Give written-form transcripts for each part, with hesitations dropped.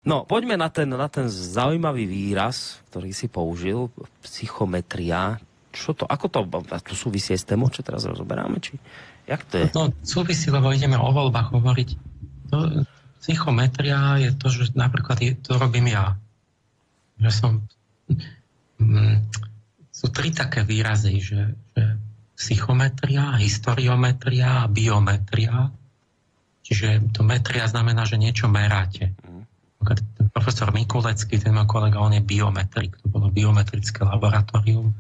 No, poďme na ten zaujímavý výraz, ktorý si použil, psychometria. Čo to, ako to súvisí s témou, čo teraz rozoberáme, či jak to je? No, súvisí, lebo ideme o voľbách hovoriť. Psychometria je to, že napríklad to robím ja. Že sú tri také výrazy, že psychometria, historiometria a biometria. Čiže to metria znamená, že niečo meráte. Ten profesor Mikulecký, ten môj kolega, on je biometrik. To bolo biometrické laboratórium,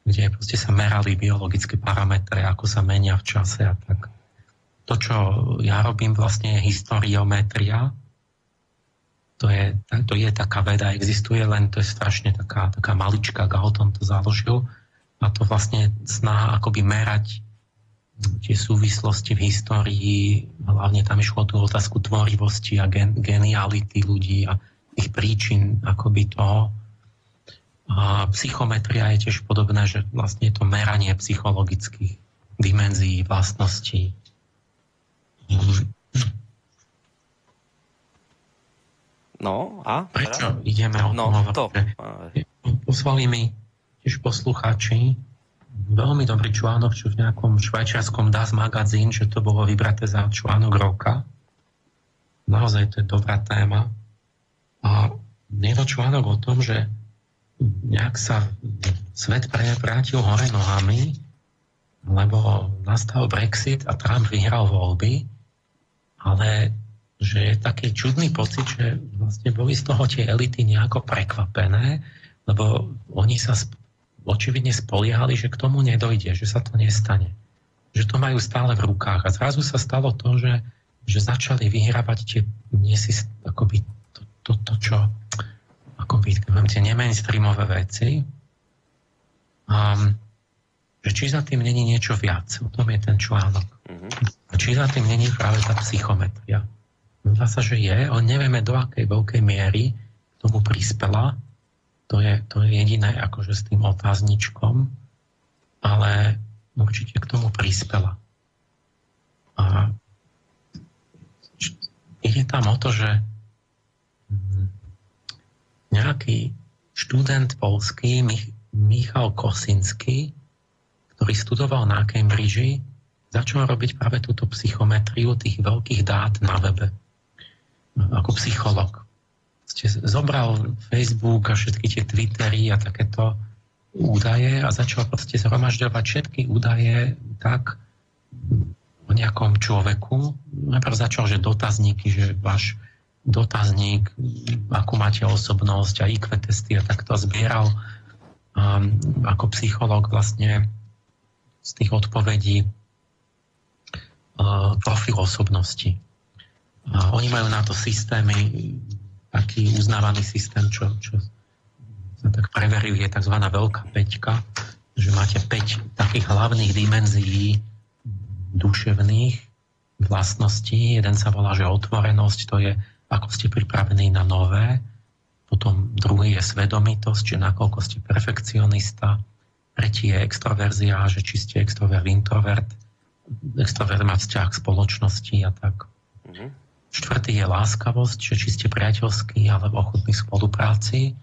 kde proste sa merali biologické parametre, ako sa menia v čase a tak. To, čo ja robím, vlastne je historiometria. To je taká veda, existuje, len to je strašne taká malička, Galton to založil. A to vlastne snaha akoby merať tie súvislosti v histórii, hlavne tam išlo tú otázku tvorivosti a geniality ľudí a ich príčin akoby toho. A psychometria je tiež podobné, že vlastne je to meranie psychologických dimenzií, vlastností. No a? Prečo ideme o tom hovoriť? Poslali mi tiež poslucháči veľmi dobrý článok, čo v nejakom švajčiarskom Das magazín, že to bolo vybraté za článok roka. Naozaj to je dobrá téma. A je to článok o tom, že nejak sa svet vrátil hore nohami, lebo nastal Brexit a Trump vyhral voľby, ale že je taký čudný pocit, že vlastne boli z toho tie elity nejako prekvapené, lebo oni sa očividne spoliehali, že k tomu nedojde, že sa to nestane. Že to majú stále v rukách. A zrazu sa stalo to, že začali vyhrávať tie akoby čo akoby tie nemainstreamové veci. Že či za tým není niečo viac. O tom je ten článok. A či za tým není práve tá psychometria. Zdá sa, že je, ale nevieme do akej veľkej miery k tomu prispela. To je jediné akože s tým otázničkom, ale určite k tomu prispela. A ide tam o to, že nejaký študent poľský, Michal Kosinský, ktorý studoval na Cambridge, začal robiť práve túto psychometriu tých veľkých dát na webe. Ako psycholog. Zobral Facebook a všetky tie Twittery a takéto údaje a začal proste zhromažďovať všetky údaje tak o nejakom človeku. Najprv začal, že dotazníky, že váš dotazník, akú máte osobnosť a IQ testy a takto zbieral ako psychológ vlastne z tých odpovedí profil osobnosti. A oni majú na to systémy, taký uznávaný systém, čo sa tak preveruje, je tzv. Veľká päťka, že máte 5 takých hlavných dimenzií duševných vlastností. Jeden sa volá, že otvorenosť, to je, ako ste pripravení na nové. Potom druhý je svedomitosť, čiže nakoľko ste perfekcionista. Tretí je extroverzia, že či ste extrovert, introvert. Extrovert má vzťah k spoločnosti a tak. Štvrtý je láskavosť, že či ste priateľský alebo ochotný v spolupráci.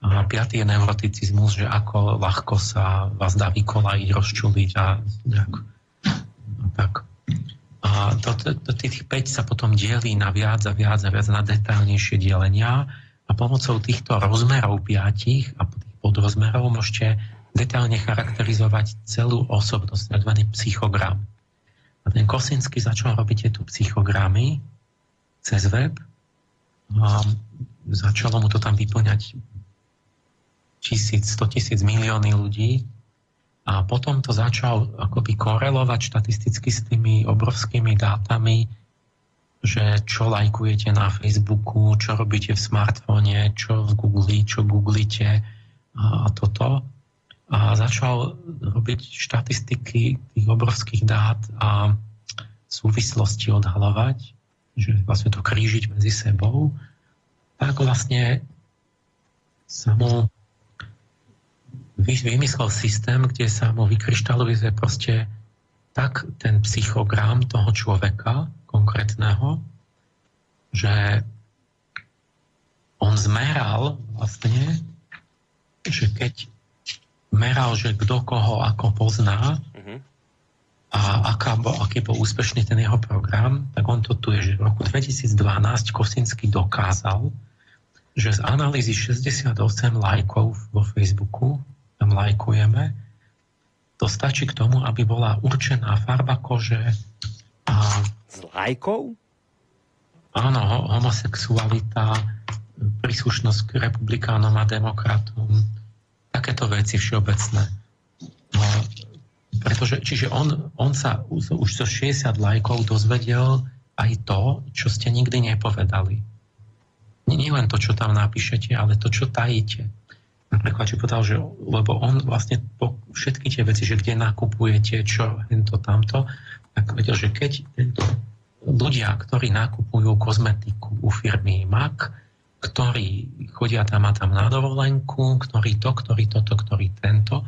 A piatý je neuroticizmus, že ako ľahko sa vás dá vykolajiť, rozčuliť a tak. A tých 5 sa potom delí na viac a viac na detailnejšie delenia a pomocou týchto rozmerov 5 a tých podrozmerov môžete detailne charakterizovať celú osobnosť, takzvaný psychogram. A ten Kosinský začal robiť tieto psychogramy cez web a začalo mu to tam vyplňať 100 000 milióny ľudí a potom to začal akoby korelovať štatisticky s tými obrovskými dátami, že čo lajkujete na Facebooku, čo robíte v smartfóne, čo v Google, čo googlite a toto. A začal robiť štatistiky tých obrovských dát a súvislosti odhalovať, že vlastne to krížiť medzi sebou, tak vlastne sa mu vymyslel systém, kde sa mu vykryštalizuje proste tak ten psychogram toho človeka konkrétneho, že on zmeral vlastne, že keď meral, že kto koho ako pozná a aký bol úspešný ten jeho program, tak on to tu je, že v roku 2012 Kosinský dokázal, že z analýzy 68 lajkov vo Facebooku, tam lajkujeme, to stačí k tomu, aby bola určená farba kože a... Z lajkov? Áno, homosexualita, príslušnosť k republikánom a demokratom, takéto veci všeobecné. No, pretože, čiže on sa už zo 60 lajkov dozvedel aj to, čo ste nikdy nepovedali. Nie len to, čo tam napíšete, ale to, čo tajíte. Napríklad, že povedal, že lebo on vlastne všetky tie veci, že kde nakupujete, čo, hento, tamto, tak vedel, že keď tento ľudia, ktorí nakupujú kozmetiku u firmy MAC, ktorí chodia tam a tam na dovolenku, ktorí to, ktorí toto, ktorí tento,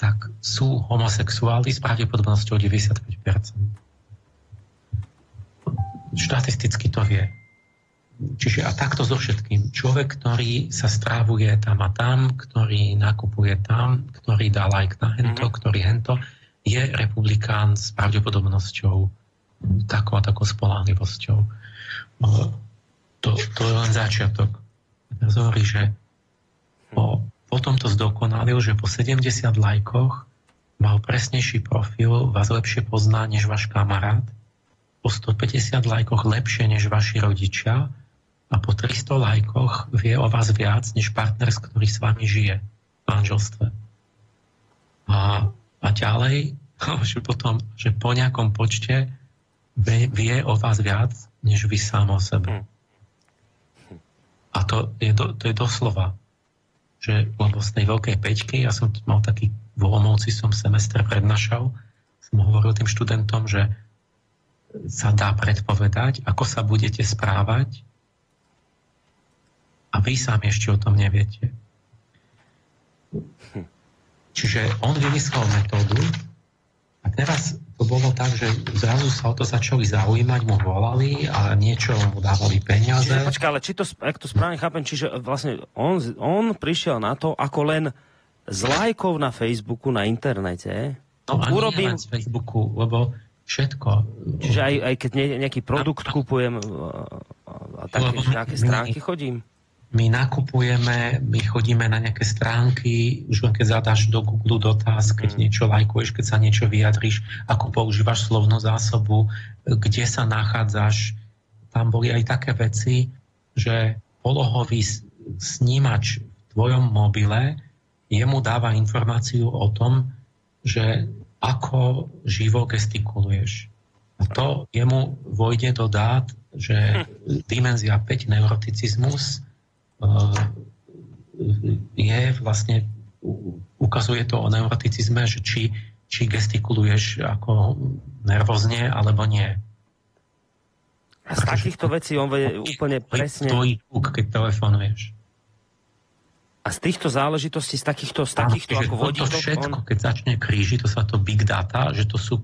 tak sú homosexuáli s pravdepodobnosťou 95%. Štatisticky to vie. Čiže a takto so všetkým. Človek, ktorý sa strávuje tam a tam, ktorý nakupuje tam, ktorý dá like na hento, ktorý hento, je republikán s pravdepodobnosťou takou a takou spoľahlivosťou. To je len začiatok. Teraz hovorí, že potom to zdokonalil, že po 70 lajkoch mal presnejší profil, vás lepšie pozná než váš kamarát, po 150 lajkoch lepšie než vaši rodičia a po 300 lajkoch vie o vás viac než partner, ktorý s vami žije v manželstve. A ďalej, že potom, že po nejakom počte vie o vás viac než vy sám o sebe. A to je doslova, že lebo z tej veľkej peťky, ja som mal taký v Olomouci, som semester prednášal, som hovoril tým študentom, že sa dá predpovedať, ako sa budete správať a vy sami ešte o tom neviete. Čiže on vymyslel metódu a teraz to bolo tak, že zrazu sa o to začali zaujímať, mu volali a niečo mu dávali peniaze. Čiže počkaj, ale ak to správne chápem, čiže vlastne on prišiel na to, ako len z lajkov na Facebooku, na internete. No a nie len z Facebooku, lebo všetko. Čiže aj keď nejaký produkt kupujem a nejaké stránky chodím? My nakupujeme, my chodíme na nejaké stránky, už len keď zadáš do Google dotaz, keď niečo lajkuješ, keď sa niečo vyjadríš, ako používaš slovnú zásobu, kde sa nachádzaš. Tam boli aj také veci, že polohový snímač v tvojom mobile jemu dáva informáciu o tom, že ako živo gestikuluješ. A to jemu vojde do dát, že dimenzia 5 neuroticizmus je vlastne, ukazuje to o neuroticizme, že či gestikuluješ ako nervózne, alebo nie. A z takýchto vecí on vie úplne presne... Tvojí zvuk, keď telefonuješ. A z týchto záležitostí, z takýchto ako vodítok... To všetko, keď začne krížiť, to sa to big data, že to sú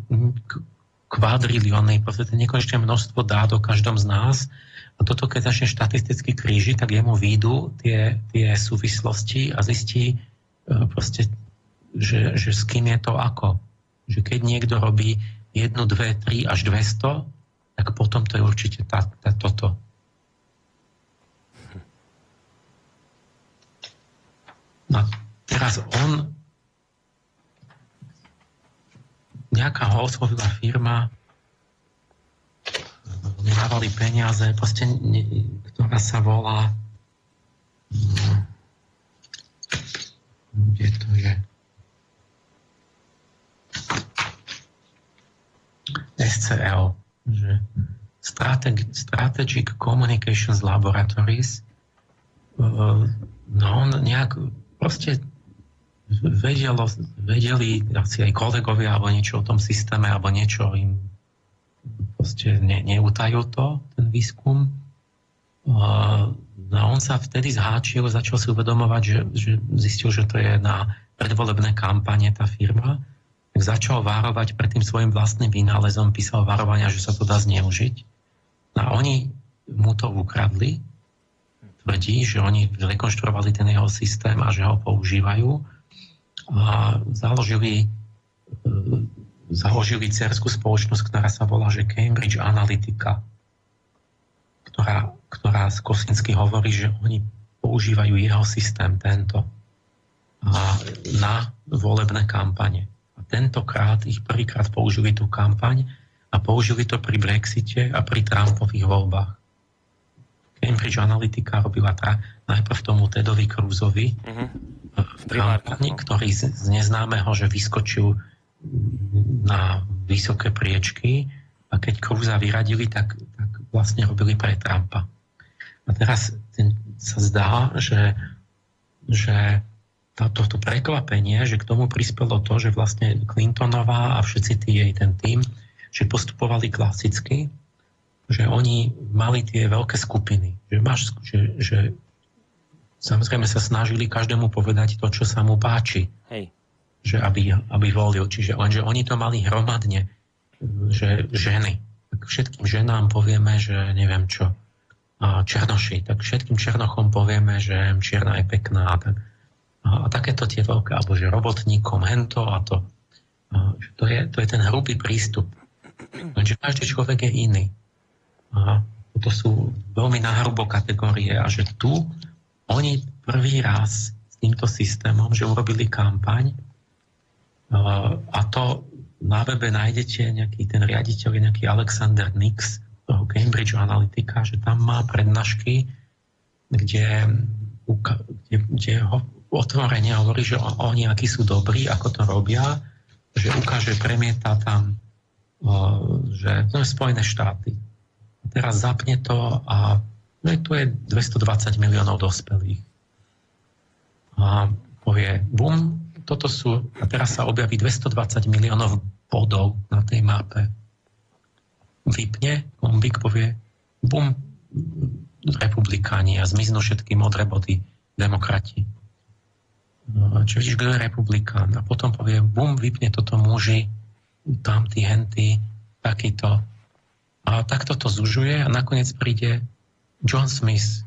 kvadrilióny, proste nekonečné množstvo dát o každom z nás. A toto, keď začne štatisticky krížiť, tak jemu výjdu tie súvislosti a zistí proste, že s kým je to ako. Že keď niekto robí 1, 2, 3 až 200, tak potom to je určite toto. No teraz nejaká ho oslovila firma, nedávali peniaze, proste, ktorá sa volá kde to je? SCL, že Strategic Communications Laboratories. No on nejak proste vedeli asi aj kolegovia alebo niečo o tom systéme, alebo niečo im proste neutajú to, ten výskum. No on sa vtedy zháčil, začal si uvedomovať, že zistil, že to je na predvolebné kampane tá firma, tak začal varovať pred tým svojim vlastným vynálezom, písal varovania, že sa to dá zneužiť. No a oni mu to ukradli, tvrdí, že oni rekonštruovali ten jeho systém a že ho používajú a založili dcerskú spoločnosť, ktorá sa volá, že Cambridge Analytica, ktorá z Kosinsky hovorí, že oni používajú jeho systém tento na volebné kampane. A tentokrát ich prvýkrát použili tú kampaň a použili to pri Brexite a pri Trumpových voľbách. Cambridge Analytica robila najprv tomu Tedovi Cruisovi v kampani, ktorý z neznámeho, že vyskočil na vysoké priečky a keď Cruisa vyradili, tak vlastne robili pre Trumpa. A teraz sa zdá, že toto prekvapenie, že k tomu prispelo to, že vlastne Clintonová a všetci ten tým, že postupovali klasicky, že oni mali tie veľké skupiny. Že samozrejme sa snažili každému povedať to, čo sa mu páči. Hej. Že aby volil. Čiže oni to mali hromadne, že ženy. Tak všetkým ženám povieme, že neviem čo, černoši. Tak všetkým černochom povieme, že čierna je pekná. A takéto tie veľké, alebo že robotníkom hento a to. To je ten hrubý prístup. Lenže každý človek je iný. A to sú veľmi nahrubo kategórie a že tu oni prvý raz s týmto systémom, že urobili kampaň a to na webe nájdete ten riaditeľ je nejaký Alexander Nix toho Cambridge Analytica, že tam má prednášky, kde ho otvorene hovorí, že oni akí sú dobrí, ako to robia, že ukáže, premieta tam že to je Spojené štáty. A teraz zapne to a tu je 220 miliónov dospelých. A povie, bum, toto sú, a teraz sa objaví 220 miliónov bodov na tej mape. Vypne, kombík povie, bum, republikáni a zmiznú všetky modré body, demokrati. Čo vidíš, kto je republikán? A potom povie, bum, vypne toto muži, tamtí, henty, takýto. A takto to zužuje a nakoniec príde John Smith.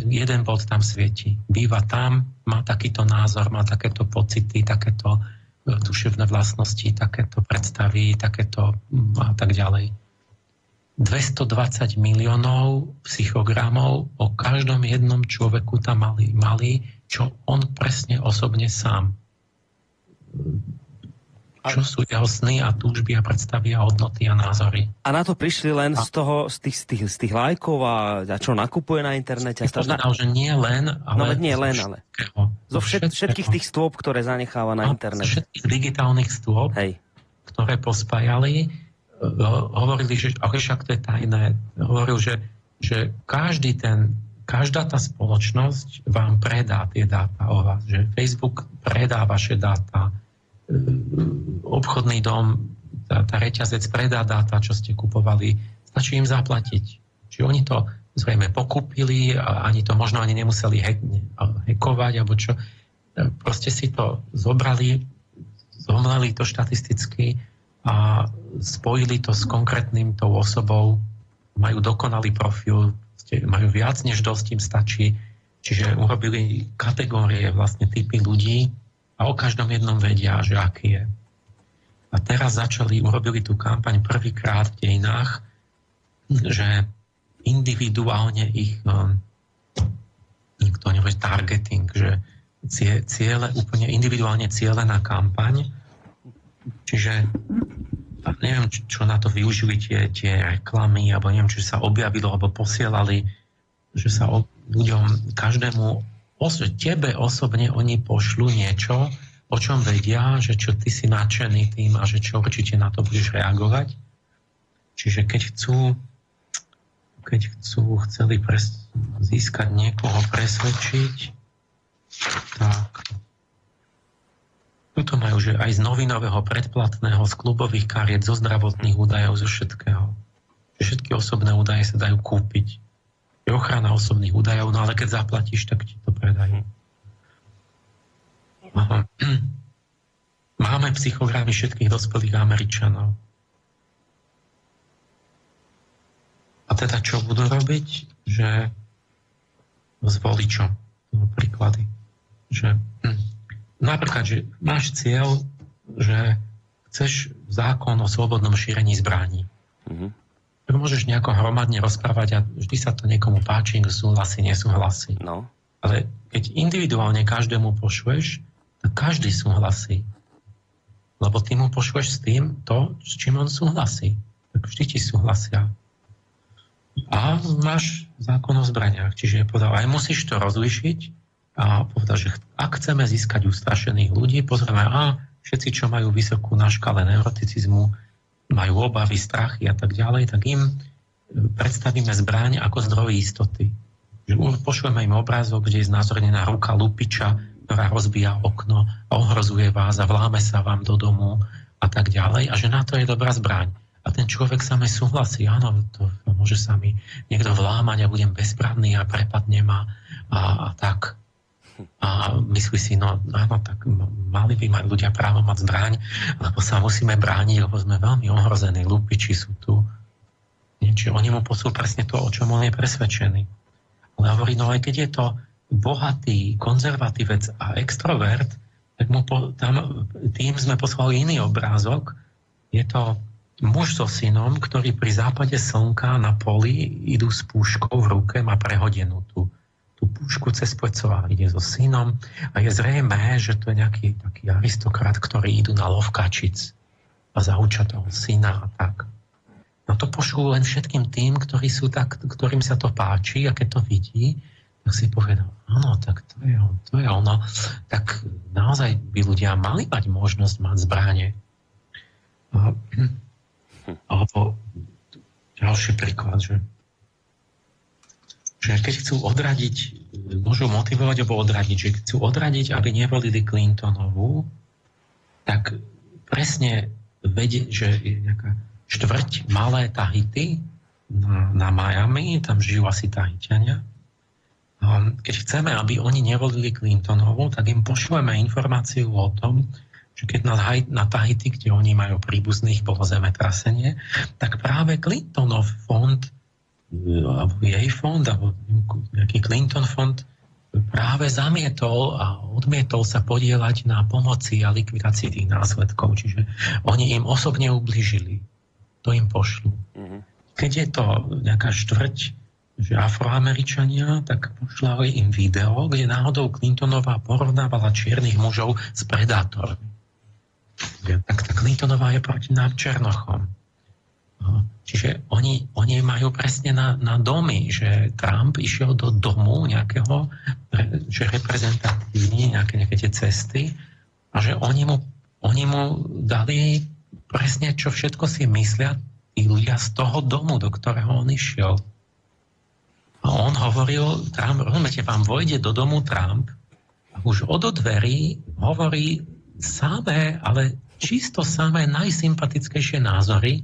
Jeden bod tam svieti. Býva tam, má takýto názor, má takéto pocity, takéto duševné vlastnosti, takéto predstavy, takéto a tak ďalej. 220 miliónov psychogramov o každom jednom človeku tam mali, čo on presne osobne sám. Čo sú jeho sny a túžby a predstavy a hodnoty a názory. A na to prišli len z tých lajkov a čo nakupuje na internete? Povedal, že nie len, ale... Zo všetkých tých stôp, ktoré zanecháva na internete. Zo všetkých digitálnych stôp, ktoré pospájali, hovorili, že však to je tajné. Hovoril, že každá tá spoločnosť vám predá tie dáta o vás. Že Facebook predá vaše dáta, obchodný dom, tá reťazec predá dáta, čo ste kupovali, stačí im zaplatiť. Čiže oni to zrejme pokúpili a ani to možno ani nemuseli hackovať, alebo čo. Proste si to zobrali, zomleli to štatisticky a spojili to s konkrétnym tou osobou, majú dokonalý profil, majú viac než dosť, im stačí. Čiže urobili kategórie, vlastne typy ľudí, a o každom jednom vedia, že aký je. A teraz urobili tú kampaň prvýkrát v dejinách, že individuálne ich nikto nevie targeting, že úplne individuálne cielená kampaň. Čiže neviem, čo na to využili tie reklamy, alebo neviem, či sa objavilo, alebo posielali, že sa ľuďom, každému tebe osobne oni pošľú niečo, o čom vedia, že čo ty si nadšený tým a že čo určite na to budeš reagovať. Čiže keď chceli získať niekoho, presvedčiť, tak tuto majú, že aj z novinového predplatného, z klubových kariet, zo zdravotných údajov, zo všetkého. Že všetky osobné údaje sa dajú kúpiť. Je ochrana osobných údajov, no ale keď zaplatíš, tak ti to predajú. Máme psychogramy všetkých dospelých Američanov. A teda čo budú robiť? Že s voličom. Príklady. Že, napríklad, že máš cieľ, že chceš zákon o slobodnom šírení zbraní. Môžeš nejako hromadne rozprávať a vždy sa to niekomu páči, súhlasí, nesúhlasí. No. Ale keď individuálne každému pošleš, tak každý súhlasí. Lebo ty mu pošleš s tým to, s čím on súhlasí. Tak vždy ti súhlasia. A máš zákon o zbraniach. Čiže povedal, aj musíš to rozlišiť a povedal, že ak chceme získať ustrašených ľudí, pozrieme, všetci, čo majú vysokú na škále neuroticizmu, majú obavy, strachy a tak ďalej, tak im predstavíme zbraň ako zdroj istoty. Že pošleme im obrázok, kde je znázornená ruka lupiča, ktorá rozbíja okno a ohrozuje vás a vláme sa vám do domu a tak ďalej. A že na to je dobrá zbraň. A ten človek sami súhlasí, áno, to môže sa mi niekto vlámať a budem bezbranný a prepadne ma a tak. A myslí si, no áno, tak mali by mať ľudia právo mať zbraň, lebo sa musíme brániť, lebo sme veľmi ohrození, lupiči sú tu. Čiže oni mu posú presne to, o čom on je presvedčený. Ale hovorí, no aj keď je to bohatý konzervatívec a extrovert, tak tým sme poslali iný obrázok. Je to muž so synom, ktorý pri západe slnka na poli idú s púškou v ruke, má prehodenú tú púšku cez plecová, ide so synom a je zrejmé, že to je nejaký taký aristokrat, ktorý idú na lov kačic a zaučia toho syna a tak. No to pošlú len všetkým tým, ktorým sa to páči a keď to vidí, tak si povedal, áno, tak to je ono. Tak naozaj by ľudia mali mať možnosť mať zbrane. Alebo ďalší príklad, že keď chcú odradiť, môžu motivovať alebo odradiť, že chcú odradiť, aby nevolili Clintonovú, tak presne vedie, že je nejaká štvrť malé Tahiti na Miami, tam žijú asi Tahitiania. Keď chceme, aby oni nevolili Clintonovú, tak im pošleme informáciu o tom, že keď na Tahiti, kde oni majú príbuzných, bolo zemetrasenie, tak práve Clintonov fond, alebo jej fond, alebo nejaký Clinton fond práve zamietol a odmietol sa podieľať na pomoci a likvidácii tých následkov. Čiže oni im osobne ublížili. To im pošlú. Keď je to nejaká štvrť, že Afroameričania, tak pošlali im video, kde náhodou Clintonová porovnávala čiernych mužov s predátormi. Tak tá Clintonová je proti nám Černochom. Čiže oni majú presne na domy, že Trump išiel do domu nejakého, že reprezentatívni nejaké tie cesty a že oni mu dali presne, čo všetko si myslia tí ľudia z toho domu, do ktorého on išiel. A on hovoril, Trump, rozumiete, vám vojde do domu Trump a už od dverí hovorí samé, ale čisto samé najsympatickejšie názory,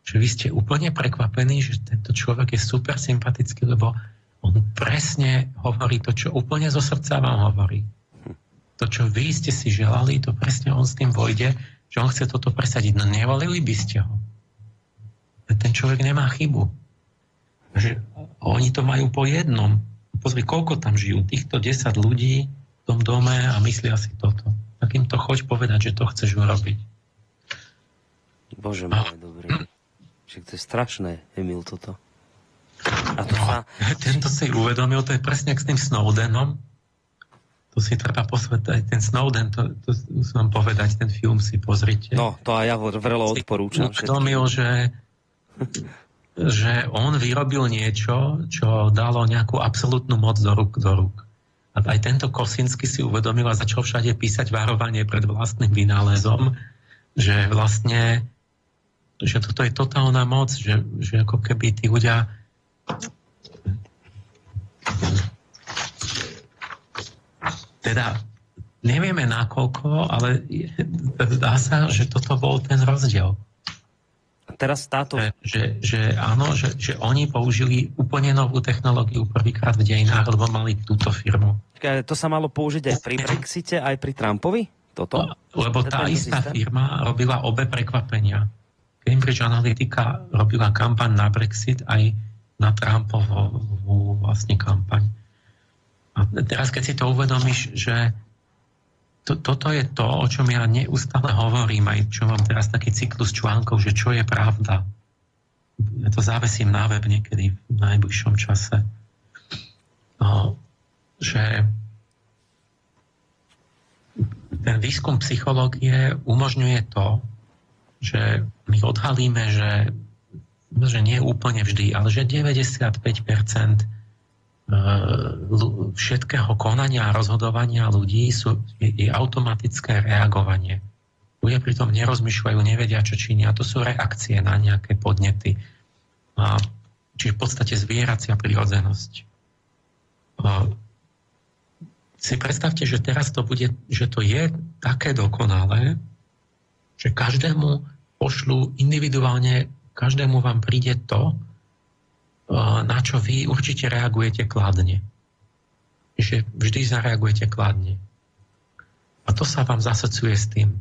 že vy ste úplne prekvapení, že tento človek je super sympatický, lebo on presne hovorí to, čo úplne zo srdca vám hovorí. To, čo vy ste si želali, to presne on s tým vojde, že on chce toto presadiť. No nevolili by ste ho. Ten človek nemá chybu. Že oni to majú po jednom. Pozri, koľko tam žijú. Týchto 10 ľudí v tom dome a myslia si toto. Tak im to choď povedať, že to chceš urobiť. Bože môj, dobrý. Však to je strašné, Emil, toto. A to sa... Tento si uvedomil, to je presne s tým Snowdenom. To si treba posvetať. Ten Snowden, to musím vám povedať, ten film si pozrite. No, to aj ja vrelo odporúčam. Uvedomil, že on vyrobil niečo, čo dalo nejakú absolútnu moc do rúk. A aj tento Kosinský si uvedomil a začal všade písať varovanie pred vlastným vynálezom, že vlastne že toto je totálna moc, že ako keby tí ľudia teda nevieme nakoľko, ale dá sa, že toto bol ten rozdiel. Teraz táto... Že áno, že oni použili úplne novú technológiu prvýkrát v dejinách, lebo mali túto firmu. To sa malo použiť aj pri Brexite, aj pri Trumpovi? Toto? Lebo tá istá firma robila obe prekvapenia. Cambridge Analytica robila kampaň na Brexit aj na Trumpovú vlastne kampaň. teraz, keď si to uvedomíš, že toto je to, o čom ja neustále hovorím, aj čo mám teraz taký cyklus článkov, že čo je pravda. Ja to závesím na web niekedy v najbližšom čase. Že ten výskum psychológie umožňuje to, že my odhalíme, že nie úplne vždy, ale že 95% všetkého konania a rozhodovania ľudí je automatické reagovanie. Ľudia pritom nerozmýšľajú, nevedia, čo činia. To sú reakcie na nejaké podnety. Čiže v podstate zvieracia prirodzenosť. Si predstavte, že teraz to bude, že to je také dokonalé, že každému pošlu individuálne, každému vám príde to, na čo vy určite reagujete kladne. Že vždy zareagujete kladne. A to sa vám zasocuje s tým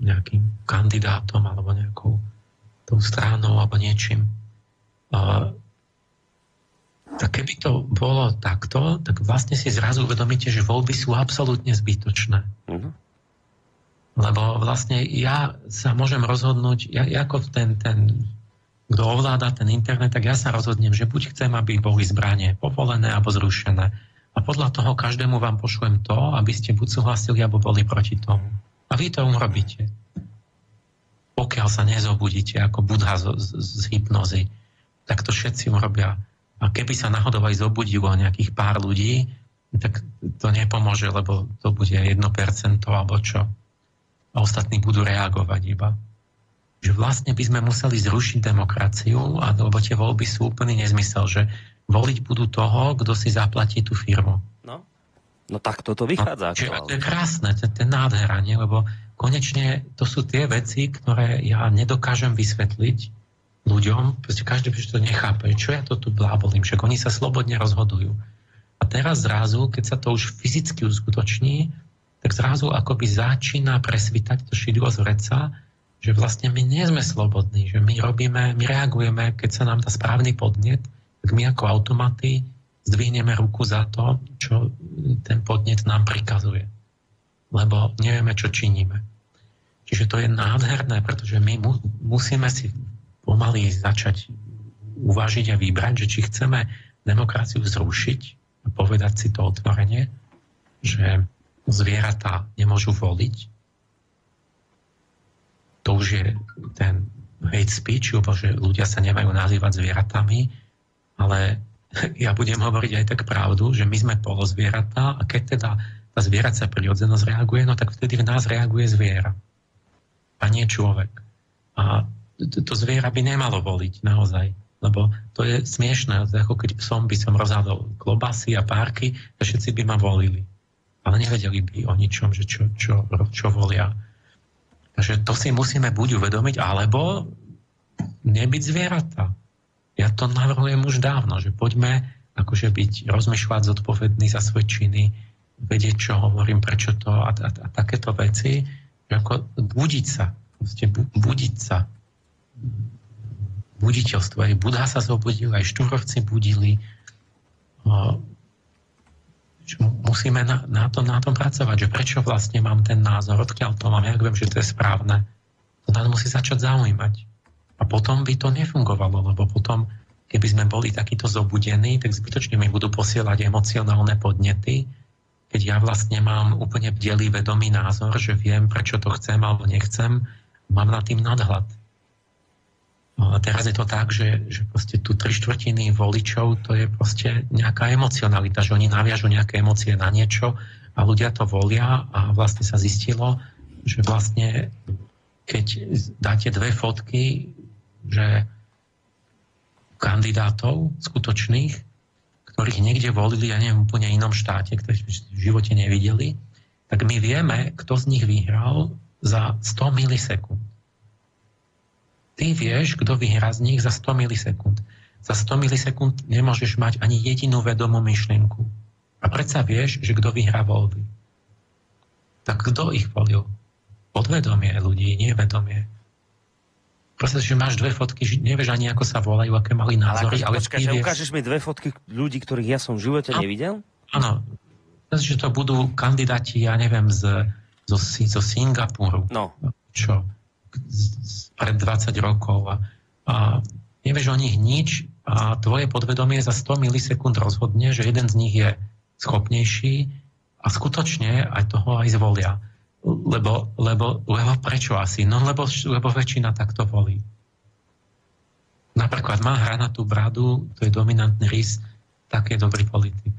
nejakým kandidátom alebo nejakou tou stranou alebo niečím. Tak keby to bolo takto, tak vlastne si zrazu uvedomíte, že voľby sú absolútne zbytočné. Lebo vlastne ja sa môžem rozhodnúť, ako ten kto ovláda ten internet, tak ja sa rozhodnem, že buď chcem, aby boli zbranie povolené alebo zrušené. A podľa toho každému vám pošlem to, aby ste buď súhlasili, alebo boli proti tomu. A vy to urobíte. Pokiaľ sa nezobudíte ako Budha z hypnozy, tak to všetci urobia. A keby sa náhodou aj zobudilo nejakých pár ľudí, tak to nepomôže, lebo to bude 1% alebo čo. A ostatní budú reagovať iba. Že vlastne by sme museli zrušiť demokraciu, lebo tie voľby sú úplný nezmysel, že voliť budú toho, kto si zaplatí tú firmu. No tak toto vychádza. To je krásne, to je nádhera, nie? Lebo konečne to sú tie veci, ktoré ja nedokážem vysvetliť ľuďom, proste každý to nechápe, čo ja to tu blábolím, však oni sa slobodne rozhodujú. A teraz zrazu, keď sa to už fyzicky uskutoční, tak zrazu akoby začína presvítať to šidlo z vreca, že vlastne my nie sme slobodní, že my reagujeme, keď sa nám dá správny podnet, tak my ako automaty zdvihneme ruku za to, čo ten podnet nám prikazuje. Lebo nevieme, čo činíme. Čiže to je nádherné, pretože my musíme si pomaly začať uvažiť a vybrať, že či chceme demokraciu zrušiť a povedať si to otvorene, že zvieratá nemôžu voliť. To už je ten hate speech, lebo že ľudia sa nemajú nazývať zvieratami, ale ja budem hovoriť aj tak pravdu, že my sme polozvieratá a keď teda tá zvieracia prirodzenosť reaguje, no tak vtedy v nás reaguje zviera a nie človek. A to zviera by nemalo voliť naozaj, lebo to je smiešné, ako keď psom by som rozhádol klobasy a párky, a všetci by ma volili. Ale nevedeli by o ničom, že čo volia. Takže to si musíme buď uvedomiť, alebo nebyť zvieratá. Ja to navrhujem už dávno, že poďme akože rozmýšľať zodpovedný za svoje činy, vedieť, čo hovorím, prečo to a takéto veci, že ako budiť sa, budiť sa. Buditeľstvo. Aj Budha sa zobudil, aj štúrovci budili. Musíme na tom pracovať, že prečo vlastne mám ten názor, odkiaľ to mám, jak viem, že to je správne. To nás musí začať zaujímať. A potom by to nefungovalo, lebo potom, keby sme boli takýto zobudení, tak zbytočne mi budú posielať emocionálne podnety, keď ja vlastne mám úplne bdelý vedomý názor, že viem, prečo to chcem alebo nechcem, mám nad tým nadhľad. A teraz je to tak, že proste tu 3/4 voličov to je proste nejaká emocionalita, že oni naviažu nejaké emócie na niečo a ľudia to volia a vlastne sa zistilo, že vlastne keď dáte 2 fotky, že kandidátov skutočných, ktorých niekde volili, ja neviem, úplne inom štáte, ktorých v živote nevideli, tak my vieme, kto z nich vyhral za 100 milisekúnd. Ty vieš, kto vyhrá z nich za 100 milisekúnd. Za 100 milisekúnd nemôžeš mať ani jedinú vedomú myšlienku. A predsa vieš, že kto vyhrá voľby. Tak kto ich volil? Podvedomie ľudí, nie vedomie. Proste, že máš 2 fotky, nevieš ani, ako sa volajú, aké mali názory. Ale počkaj, že ukážeš mi 2 fotky ľudí, ktorých ja som v živote nevidel? Áno. že to budú kandidáti, ja neviem, zo Singapuru. No. Čo? Pred 20 rokov. A nevieš o nich nič a tvoje podvedomie za 100 milisekúnd rozhodne, že jeden z nich je schopnejší a skutočne aj toho aj zvolia. Lebo prečo asi? No lebo väčšina takto volí. Napríklad má hranatú bradu, to je dominantný rys, tak je dobrý politik.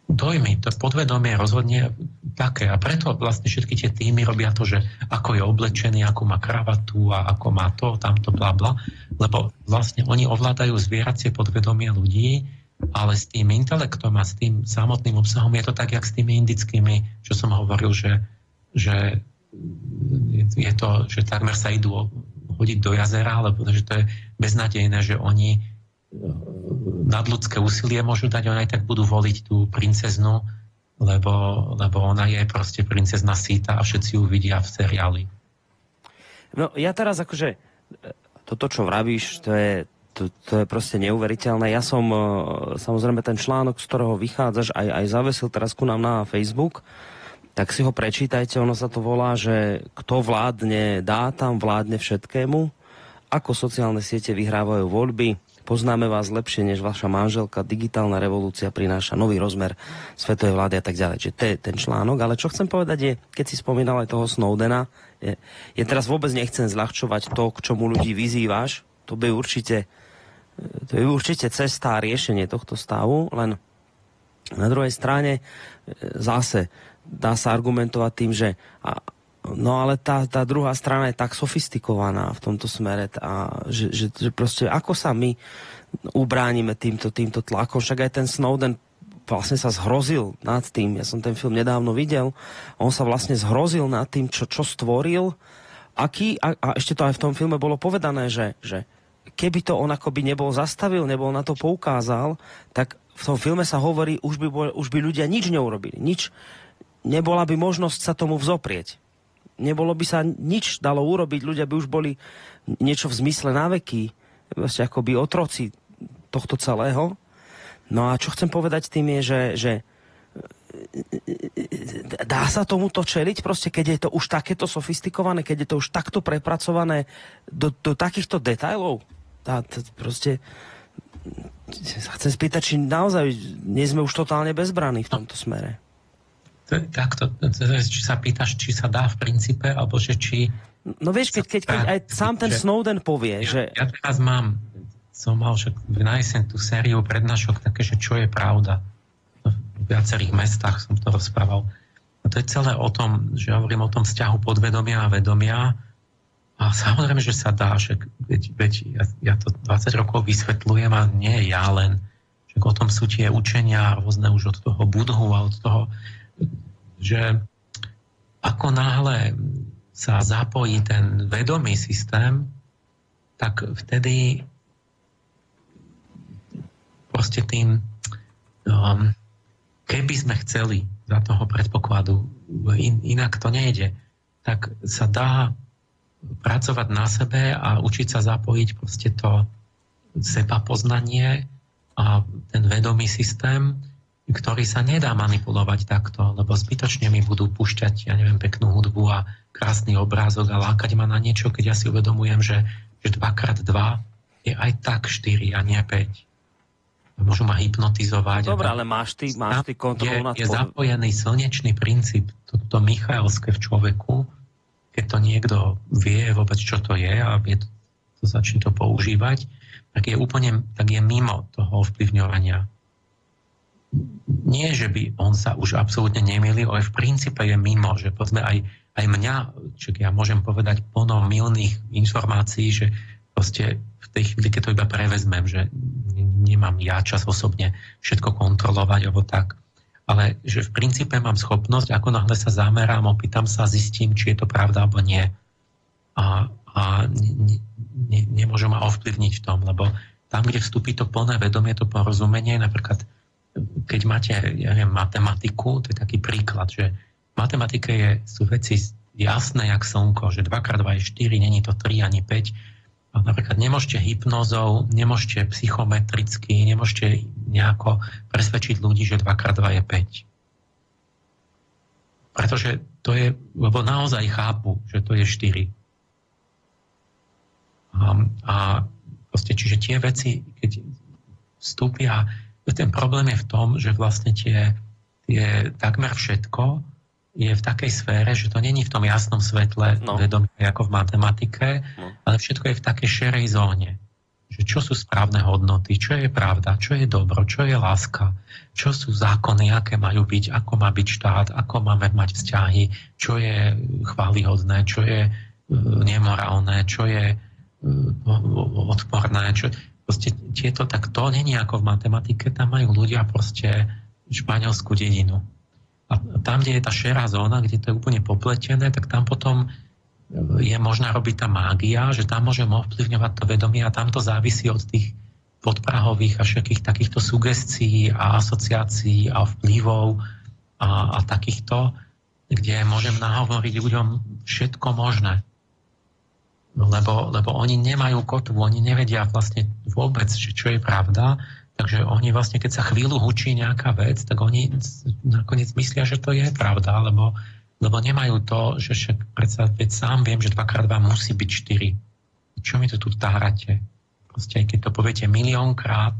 Dojmy, to podvedomie rozhodne také. A preto vlastne všetky tie týmy robia to, že ako je oblečený, ako má kravatu a ako má to, tamto, bla, bla. Lebo vlastne oni ovládajú zvieracie podvedomie ľudí, ale s tým intelektom a s tým samotným obsahom je to tak, jak s tými indickými, čo som hovoril, že je to, že takmer sa idú hodiť do jazera, lebo že to je beznadejné, že oni nadľudské úsilie môžu dať, oni aj tak budú voliť tú princeznu, lebo ona je proste princezna Sita a všetci ju vidia v seriáli. No ja teraz akože toto, čo vravíš, to je proste neuveriteľné. Ja som samozrejme ten článok, z ktorého vychádzaš, aj zavesil teraz ku nám na Facebook, tak si ho prečítajte, ono sa to volá, že kto vládne dátam, vládne všetkému, ako sociálne siete vyhrávajú voľby, poznáme vás lepšie než vaša manželka, digitálna revolúcia prináša nový rozmer svetovej vlády a tak ďalej. Čiže to je ten článok, ale čo chcem povedať je, keď si spomínal aj toho Snowdena, je teraz vôbec nechcem zľahčovať to, k čomu ľudí vyzývaš, to je určite cesta a riešenie tohto stavu, len na druhej strane zase dá sa argumentovať tým, že no ale tá druhá strana je tak sofistikovaná v tomto smere, že proste ako sa my ubránime týmto tlakom, však aj ten Snowden vlastne sa zhrozil nad tým, ja som ten film nedávno videl, on sa vlastne zhrozil nad tým, čo stvoril, a ešte to aj v tom filme bolo povedané, že keby to on akoby nebol zastavil, nebol na to poukázal, tak v tom filme sa hovorí, už by ľudia nič neurobili, nebola by možnosť sa tomu vzoprieť. Nebolo by sa nič dalo urobiť, ľudia by už boli niečo v zmysle náveky, vlastne akoby otroci tohto celého. No a čo chcem povedať tým je, že dá sa tomuto čeliť, proste keď je to už takéto sofistikované, keď je to už takto prepracované do takýchto detailov. Proste sa chcem spýtať, či naozaj nie sme už totálne bezbranní v tomto smere. Takto, či sa pýtaš, či sa dá v princípe, alebo že či... No vieš, keď aj sám ten Snowden povie, že... Ja teraz som mal však na jeseň tú sériu prednášok také, že čo je pravda. V viacerých mestách som to rozprával. A to je celé o tom, že hovorím o tom vzťahu podvedomia a vedomia. A samozrejme, že sa dá, že ja to 20 rokov vysvetľujem a nie ja len, že o tom sú tie učenia rôzne už od toho Budhu a od toho, že ako náhle sa zapojí ten vedomý systém, tak vtedy proste tým keby sme chceli za toho predpokladu, inak to nejde, tak sa dá pracovať na sebe a učiť sa zapojiť proste to seba poznanie a ten vedomý systém, ktorý sa nedá manipulovať takto, lebo zbytočne mi budú púšťať, ja neviem, peknú hudbu a krásny obrázok a lákať ma na niečo, keď ja si uvedomujem, že 2x2 je aj tak 4 a nie 5. Môžu ma hypnotizovať. Dobre, ale máš ty kontrolu nad... Je zapojený slnečný princíp, to Michaelské v človeku, keď to niekto vie vôbec, čo to je a vie to začne to používať, tak je mimo toho ovplyvňovania. Nie, že by on sa už absolútne nemýlil, ale v princípe je mimo, že povedzme aj mňa, čo ja môžem povedať plno milných informácií, že proste v tej chvíli, keď to iba prevezmem, že nemám ja čas osobne všetko kontrolovať alebo tak, ale že v princípe mám schopnosť, ako náhle sa zamerám, opýtam sa, zistím, či je to pravda alebo nie. A nemôžu ma ovplyvniť v tom, lebo tam, kde vstúpi to plné vedomie, to porozumenie, napríklad keď máte, ja neviem, matematiku, to je taký príklad, že v matematike sú veci jasné jak slnko, že 2x2 je 4, není to 3 ani 5. A napríklad nemôžete hypnózou, nemôžete psychometricky, nemôžete nejako presvedčiť ľudí, že 2x2 je 5. Pretože to je, lebo naozaj chápu, že to je 4. A proste, čiže tie veci, keď vstúpia, ten problém je v tom, že vlastne tie takmer všetko je v takej sfére, že to není v tom jasnom svetle vedomia ako v matematike, ale všetko je v takej šerej zóne. Že čo sú správne hodnoty, čo je pravda, čo je dobro, čo je láska, čo sú zákony, aké majú byť, ako má byť štát, ako máme mať vzťahy, čo je chválihodné, čo je nemorálne, čo je odporné, čo proste tieto, tak to není ako v matematike, tam majú ľudia proste španielskú dedinu. A tam, kde je tá šerá zóna, kde to je úplne popletené, tak tam potom je možná robiť tá mágia, že tam môžem ovplyvňovať to vedomie a tam to závisí od tých podprahových a všetkých takýchto sugestií a asociácií a vplyvov a takýchto, kde môžem nahovoriť ľuďom všetko možné. Lebo oni nemajú kotvu, oni nevedia vlastne vôbec, čo je pravda. Takže oni vlastne, keď sa chvíľu hučí nejaká vec, tak oni nakoniec myslia, že to je pravda, lebo nemajú to, že však predsa veď sám viem, že 2x2 musí byť 4. Čo mi to tu tárate? Proste aj keď to poviete miliónkrát,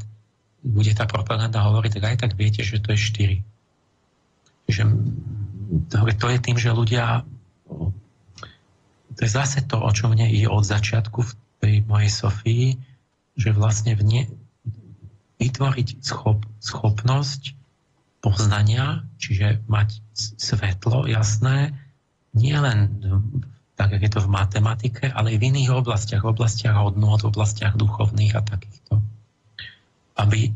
bude tá propaganda hovoriť, tak aj tak viete, že to je 4. Čiže to je tým, že ľudia... To je zase to, o čo mne ide od začiatku v tej mojej Sofii, že vlastne vytvoriť schopnosť poznania, čiže mať svetlo jasné, nie len tak, jak je to v matematike, ale aj v iných oblastiach hodnôt, v oblastiach duchovných a takýchto. Aby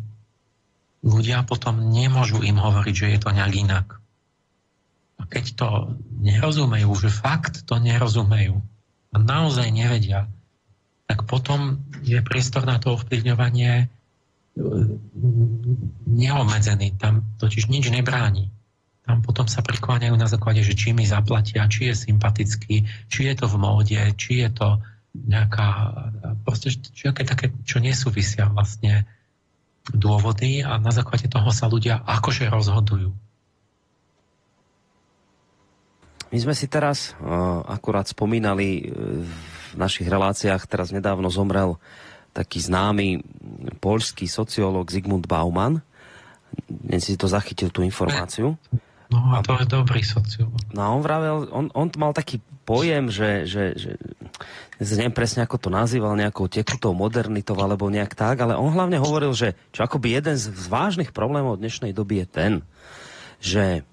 ľudia potom nemôžu im hovoriť, že je to nejak inak. A keď to nerozumejú, že fakt to nerozumejú a naozaj nevedia, tak potom je priestor na to ovplyvňovanie neobmedzený. Tam totiž nič nebráni. Tam potom sa prikláňajú na základe, že či mi zaplatia, či je sympatický, či je to v móde, či je to nejaká proste také, čo nesúvisia vlastne dôvody a na základe toho sa ľudia akože rozhodujú. My sme si teraz akurát spomínali v našich reláciách, teraz nedávno zomrel taký známy poľský sociológ Zygmunt Bauman. Dnes si to zachytil, tú informáciu. No a to je dobrý sociológ. No on vravel, on mal taký pojem, že neviem presne, ako to nazýval, nejakou tekutou modernitou alebo nejak tak, ale on hlavne hovoril, že čo akoby jeden z vážnych problémov dnešnej doby je ten, že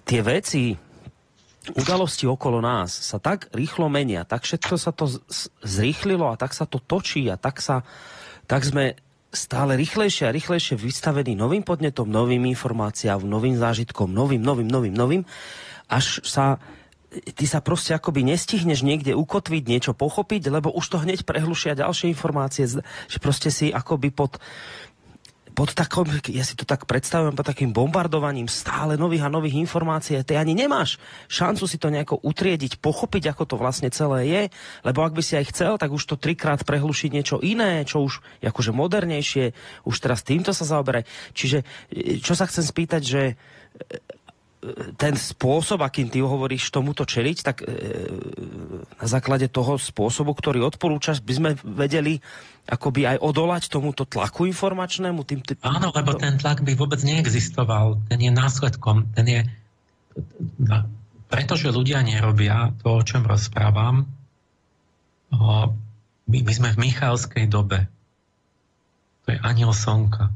tie veci, udalosti okolo nás sa tak rýchlo menia, tak všetko sa to zrýchlilo a tak sa to točí a tak sme stále rýchlejšie a rýchlejšie vystavení novým podnetom, novým informáciám, novým zážitkom, novým, až ty sa proste akoby nestihneš niekde ukotviť, niečo pochopiť, lebo už to hneď prehlušia ďalšie informácie, že proste si akoby pod takom, ja si to tak predstavujem, pod takým bombardovaním stále nových a nových informácií, ty ani nemáš šancu si to nejako utriediť, pochopiť, ako to vlastne celé je, lebo ak by si aj chcel, tak už to 3-krát prehlušiť niečo iné, čo už je akože modernejšie, už teraz týmto sa zaoberaj. Čiže, čo sa chcem spýtať, že ten spôsob, akým ty hovoríš tomuto čeliť, tak na základe toho spôsobu, ktorý odporúčaš, by sme vedeli akoby aj odolať tomuto tlaku informačnému? Áno, lebo ten tlak by vôbec neexistoval. Ten je následkom. Pretože ľudia nerobia to, o čom rozprávam. My sme v Michalskej dobe. To je anjel slnka.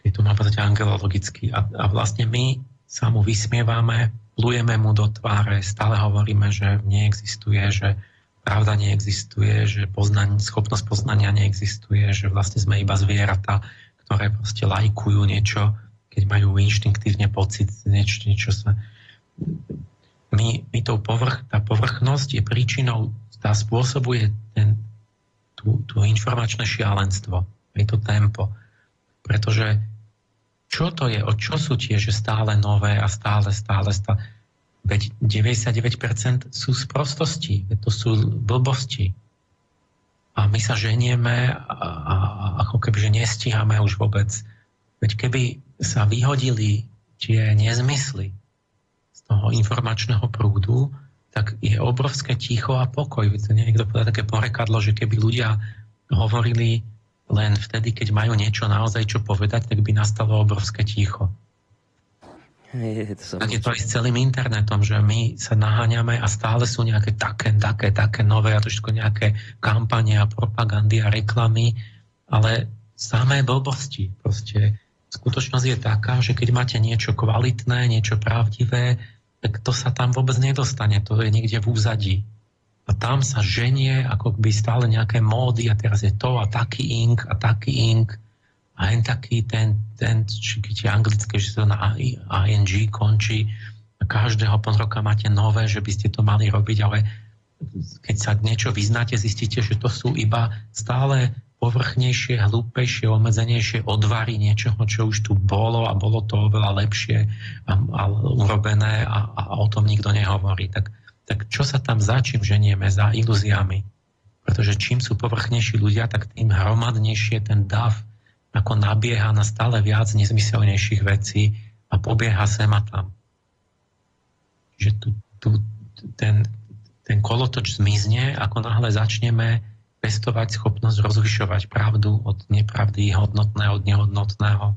Keď tu má povedať angelologicky. A vlastne my sa mu vysmievame, plujeme mu do tváre, stále hovoríme, že neexistuje, že pravda neexistuje, že schopnosť poznania neexistuje, že vlastne sme iba zvieratá, ktoré proste lajkujú niečo, keď majú inštinktívne pocit, niečo sa... Tá povrchnosť je príčinou, tá spôsobuje tú informačné šialenstvo. Je to tempo. Pretože čo to je? O čo sú tie, že stále nové a stále. Veď 99% sú sprostosti, veď to sú blbosti. a my sa ženieme a ako keby, že nestíhame už vôbec. Veď keby sa vyhodili tie nezmysly z toho informačného prúdu, tak je obrovské ticho a pokoj. Niekto povedal také porekadlo, že keby ľudia hovorili len vtedy, keď majú niečo naozaj čo povedať, tak by nastalo obrovské ticho. Tak je to aj s celým internetom, že my sa naháňame a stále sú nejaké také nové a to všetko nejaké kampane a propagandy a reklamy, ale samé blbosti. Proste skutočnosť je taká, že keď máte niečo kvalitné, niečo pravdivé, tak to sa tam vôbec nedostane, to je niekde v úzadí. A tam sa ženie ako by stále nejaké módy a teraz je to a taký ink a len taký ten keď je anglické, že to na ING končí a každého pol roka máte nové, že by ste to mali robiť, ale keď sa niečo vyznáte, zistíte, že to sú iba stále povrchnejšie, hlúpejšie, obmedzenejšie odvary niečoho, čo už tu bolo a bolo to oveľa lepšie a urobené a o tom nikto nehovorí. Tak čo sa tam za čím ženieme? Za ilúziami. Pretože čím sú povrchnejší ľudia, tak tým hromadnejšie ten dav ako nabieha na stále viac nezmyselnejších vecí a pobieha sem a tam. Že ten kolotoč zmizne, ako náhle začneme pestovať schopnosť rozlišovať pravdu od nepravdy, hodnotné od nehodnotného.